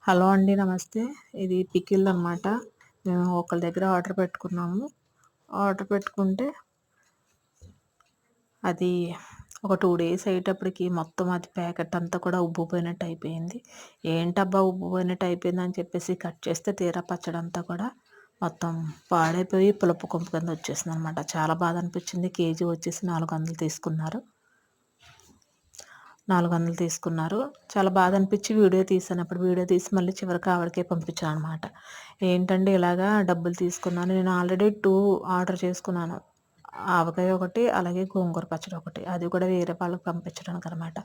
Hello అండి, నమస్తే. ఇది పికిల్ అనమాట. మేము ఒకళ్ళ దగ్గర ఆర్డర్ పెట్టుకున్నాము. ఆర్డర్ పెట్టుకుంటే అది ఒక 2 డేస్ అయ్యేటప్పటికి మొత్తం అది ప్యాకెట్ అంతా కూడా ఉబ్బిపోయినట్టు అయిపోయింది. ఏంటబ్బా ఉబ్బిపోయినట్టు అయిపోయిందని చెప్పేసి కట్ చేస్తే తీరా పచ్చడంతా కూడా మొత్తం పాడైపోయి పులుపు కొంపు కింద వచ్చేసింది అనమాట. చాలా బాధ అనిపించింది. కేజీ వచ్చేసి 400 తీసుకున్నారు. 400 తీసుకున్నారు. చాలా బాధ అనిపించి వీడియో తీశాను. అప్పుడు వీడియో తీసి మళ్ళీ చివరికి ఆవిడకే పంపించాను అనమాట. ఏంటంటే ఇలాగా డబ్బులు తీసుకున్నాను. నేను ఆల్రెడీ 2 ఆర్డర్ చేసుకున్నాను. ఆవకాయ ఒకటి, అలాగే గోంగూర పచ్చడి ఒకటి. అది కూడా వేరే వాళ్ళకి పంపించడానికి అనమాట.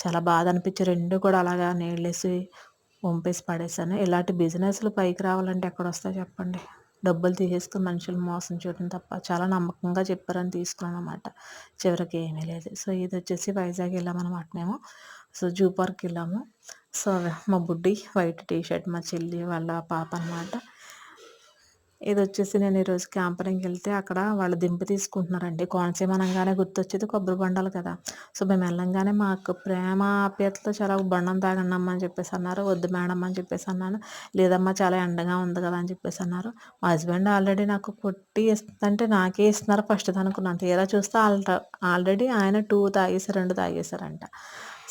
చాలా బాధ అనిపించి 2 కూడా అలాగా నీళ్ళేసి వంపేసి పడేసాను. ఇలాంటి బిజినెస్లు పైకి రావాలంటే ఎక్కడొస్తాయి చెప్పండి. డబ్బులు తీసేసుకుని మనుషులు మోసం చేయడం తప్ప. చాలా నమ్మకంగా చెప్పారని తీసుకున్నాను అనమాట. చివరికి ఏమీ లేదు. సో ఇది వచ్చేసి వైజాగ్ వెళ్ళామన్నమాట మేము. సో జూ పార్క్ వెళ్ళాము. సో మా బుడ్డి వైట్ టీ షర్ట్ మా చెల్లి వాళ్ళ పాప అనమాట. ఇది వచ్చేసి నేను ఈరోజు క్యాంపరింగ్కి వెళ్తే అక్కడ వాళ్ళు దింపు తీసుకుంటున్నారండి. కోనసీమ అనగానే గుర్తొచ్చేది కొబ్బరి బొండాలు కదా. సో మేము వెళ్ళంగానే మాకు ప్రేమ ఆప్యాయతతో చాలా బొండం తాగండి అమ్మ అని చెప్పేసి అన్నారు. వద్దు మేడం అని చెప్పేసి అన్నాను. లేదమ్మా చాలా ఎండగా ఉంది కదా అని చెప్పేసి అన్నారు. మా హస్బెండ్ ఆల్రెడీ నాకు కొట్టి ఇస్తుంటే నాకే ఇస్తున్నారు ఫస్ట్ అనుకున్నాను. తీరా చూస్తే ఆల్రెడీ ఆయన 2 తాగేసారు, 2 తాగేసారంట.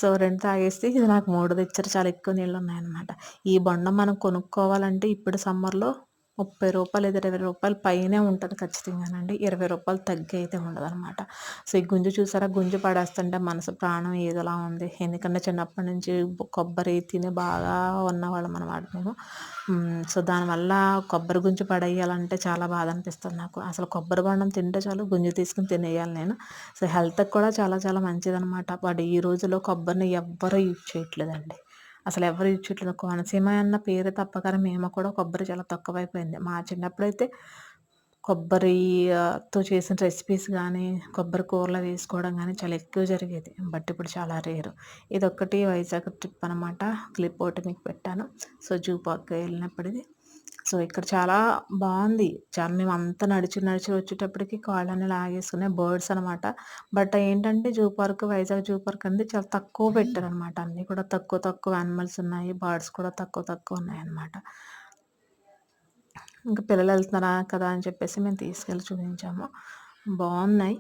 సో 2 తాగేసి ఇది నాకు 3 తెచ్చారు. చాలా ఎక్కువ నీళ్ళు ఉన్నాయన్నమాట. ఈ బొండం మనం కొనుక్కోవాలంటే ఇప్పుడు సమ్మర్లో రూ. 30 లేదా రూ. 20 పైనే ఉంటుంది ఖచ్చితంగానండి. రూ. 20 తగ్గి అయితే ఉండదనమాట. సో ఈ గుంజు చూసారా, గుంజు పడేస్తుంటే మనసు ప్రాణం ఏదోలా ఉంది. ఎందుకంటే చిన్నప్పటి నుంచి కొబ్బరి తిని బాగా ఉన్నవాళ్ళం అనమాట మేము. సో దానివల్ల కొబ్బరి గుంజు పడేయాలంటే చాలా బాధ అనిపిస్తుంది నాకు. అసలు కొబ్బరి బొండం తింటే చాలు గుంజు తీసుకుని తినేయాలి నేను. సో హెల్త్కి కూడా చాలా చాలా మంచిదనమాట. బట్ ఈ రోజుల్లో కొబ్బరిని ఎవ్వరూ యూజ్ చేయట్లేదండి. అసలు ఎవరు యూజ్ చేయట్లేదు. కోనసీమ అన్న పేరు తప్ప కానీ మేము కూడా కొబ్బరి చాలా తక్కువైపోయింది. మా చిన్నప్పుడైతే కొబ్బరితో చేసిన రెసిపీస్ కానీ, కొబ్బరి కూరలో వేసుకోవడం కానీ చాలా ఎక్కువ జరిగేది. బట్ ఇప్పుడు చాలా రేరు. ఇదొక్కటి వైజాగ్ ట్రిప్ అనమాట. క్లిప్ ఒకటి మీకు పెట్టాను. సో జూ పార్క్ వెళ్ళినప్పుడిది. సో ఇక్కడ చాలా బాగుంది. చాలా మేమంతా నడిచి నడిచి వచ్చేటప్పటికి కాళ్ళని లాగేసుకునే బర్డ్స్ అనమాట. బట్ ఏంటంటే zoo park, Vizag zoo park అనేది చాలా తక్కువ పెట్టారనమాట. అన్నీ కూడా తక్కువ తక్కువ యానిమల్స్ ఉన్నాయి. బర్డ్స్ కూడా తక్కువ తక్కువ ఉన్నాయన్నమాట. ఇంకా పిల్లలు వెళ్తున్నారా కదా అని చెప్పేసి మేము తీసుకెళ్ళి చూపించాము. బాగున్నాయి.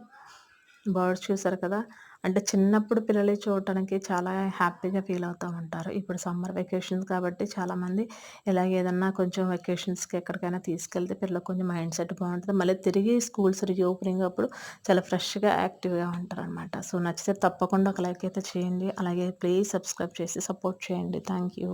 బర్డ్స్ చూసారు కదా. అంటే చిన్నప్పుడు పిల్లలు చూడటానికి చాలా హ్యాపీగా ఫీల్ అవుతూ ఉంటారు. ఇప్పుడు సమ్మర్ వెకేషన్స్ కాబట్టి చాలామంది ఇలాగ ఏదన్నా కొంచెం వెకేషన్స్కి ఎక్కడికైనా తీసుకెళ్తే పిల్లలకు కొంచెం మైండ్ సెట్ బాగుంటుంది. మళ్ళీ తిరిగి స్కూల్స్ రీఓపెనింగ్ అప్పుడు చాలా ఫ్రెష్గా యాక్టివ్గా ఉంటారనమాట. సో నచ్చితే తప్పకుండా ఒక లైక్ అయితే చేయండి. అలాగే ప్లీజ్ సబ్స్క్రైబ్ చేసి సపోర్ట్ చేయండి. Thank you.